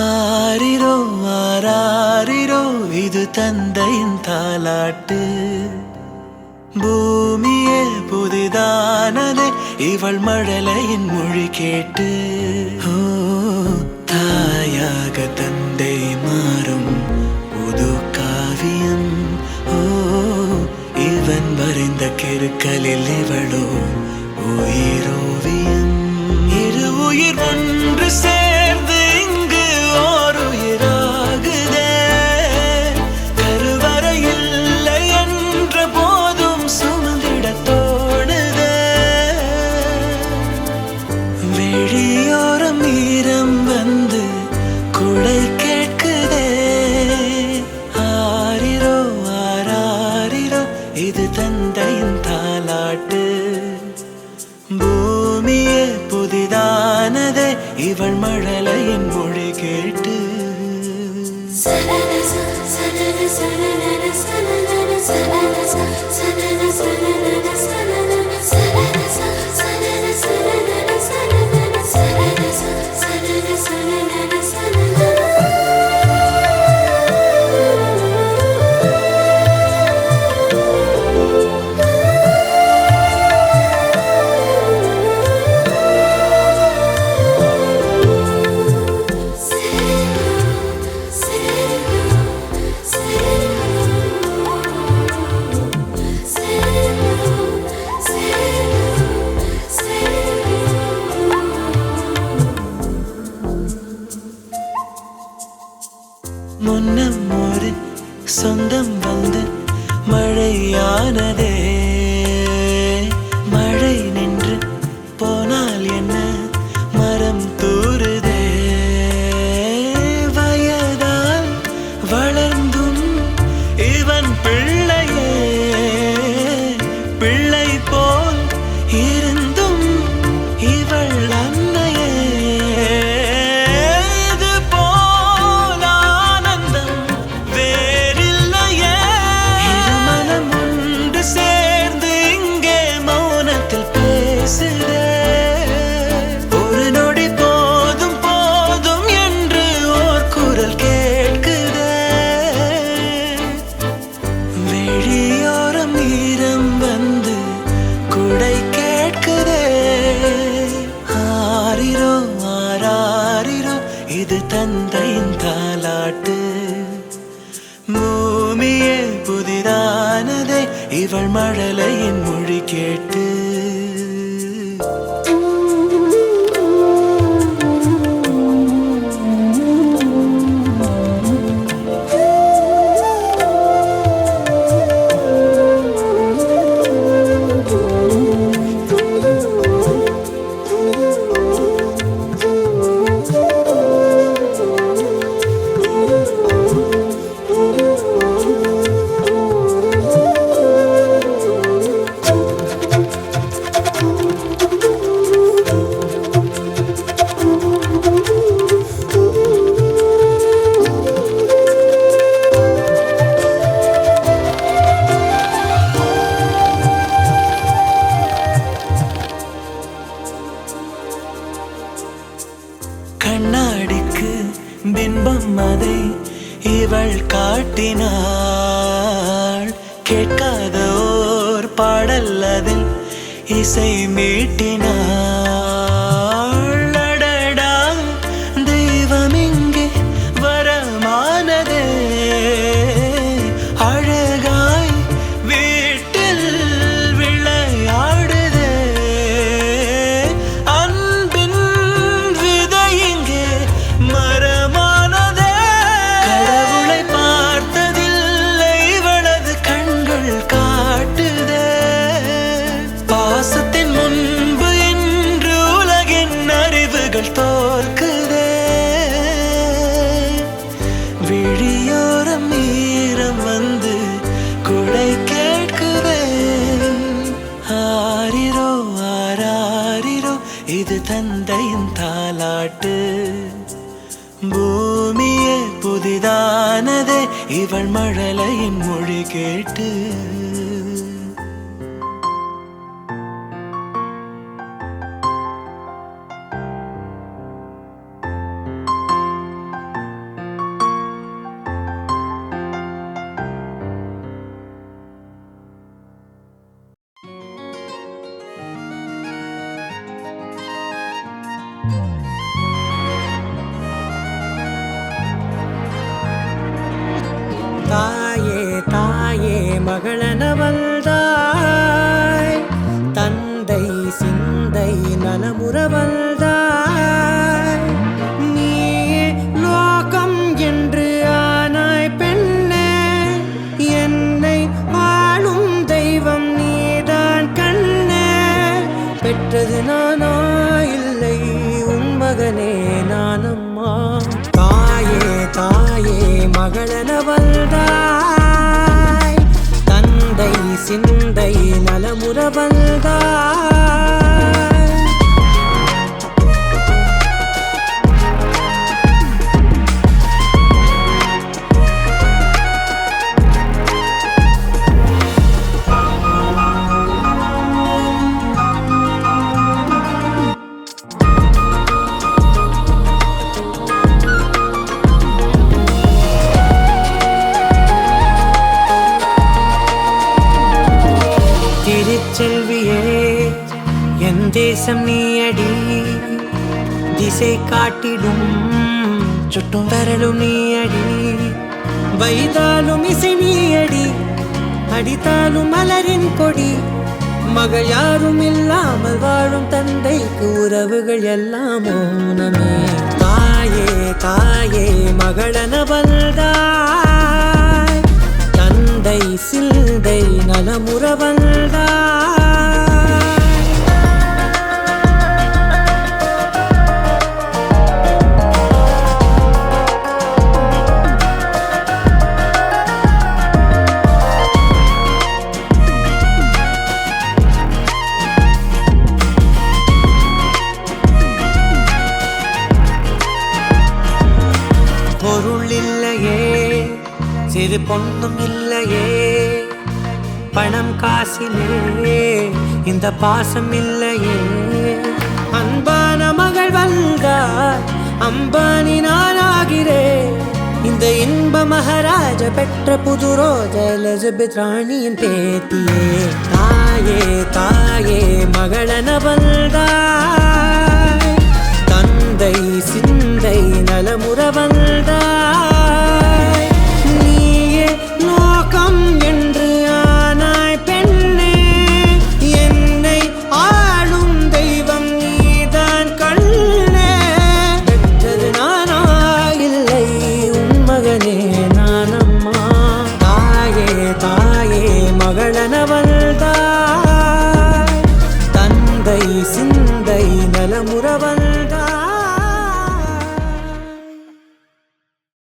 ஆரிரோ ஆராரிரோ இது தந்தையின் தாலாட்டு. பூமியே புதிதானதே இவள் மழலையின் மொழி கேட்டு. ஓ தாயாக தந்தை மாறும் புது காவியம். ஓ இவன் வரைந்த கிறுக்கலில் இவளோ உயிரோவியம். இரு உயிர் ஒன்று சேர்ந்து இங்கு ஓர் உயிராகுதே. கருவறை இல்லை என்ற போதும் சுமந்திட தோணுதே. வெளியோரம் ஈரம் வந்து குடை கேட்குதே. ஆரிரோ ஆராரிரோ இது தந்தையின் தாலாட்டு. பூமியே புதிதானதே இவள் மழலையின் மொழி கேட்டு. முன்னம் ஒரு சொந்தம் வந்து மழையானதே. மழை நின்று போனால் என்ன மரம் தூறுதே. வயதால் வளர்ந்தும் இவன் பிள்ளையே. பிள்ளை போல் இருந்தும் இவள் அன்னையே. ஒரு நொடி போதும் போதும் என்று ஓர் குரல் கேட்குதே. வெளியோரம் ஈரம் வந்து குடை கேட்குதே. ஆரிரோ ஆராரிரோ இது தந்தையின் தாலாட்டு. பூமியே புதிதானதே இவள் மழலையின் மொழி கேட்டு. கண்ணாடிக்கு பிம்பம் அதை இவள் காட்டினாள். கேட்காத ஓர் பாடல் அதில் இசை மீட்டினாள். அடடா தெய்வம் இங்கே வரமானதே. அழகாய் வீட்டில் விளையாடுதே. அன்பின் விதை இங்கே மரமானதே. கடவுளை பார்த்ததில்லை இவளது கண்கள் காட்டுதே. பாசத்தின் முன்பு இன்று உலகின் அறிவுகள் தோற்குதே. விழியோரம் ஈரம் வந்து குடை கேட்குதே. ஆரிரோ ஆராரிரோ இது தந்தையின் தாலாட்டு. பூமியே புதிதானதே இவள் மழலையின் மொழி கேட்டு. தாயே மகளென வந்தாய், தந்தை சிந்தை நலமுற வந்தாய். திருச்செல்வியே என் தேசம் நீயடி, திசை காட்டிடும் சுட்டும் வரலும் நீயடி. வைதாலும் இசை நீயடி, அடித்தாலும் மலரின் கொடி. மகள் யாரும் இல்லாமல் வாழும் தந்தைக்கு உறவுகள் எல்லாம் மௌனமே. தாயே தாயே மகளென வந்தாய், தந்தை சிந்தை நலமுற வந்தாய். பொருள் இல்லையே, சிறு பொண்ணும் இல்லையே, பணம் காசிலே இந்த பாசம் இல்லையே. அன்பான மகள் வந்தார், அம்பானி நானாகிறேன். இந்த இன்ப மகாராஜ பெற்ற புது ரோஜ எலிசபெத் ராணியின் பேத்தியே. தாயே தாயே மகளென வந்தாய், தந்தை சிந்தை நலமுற வந்தாய்.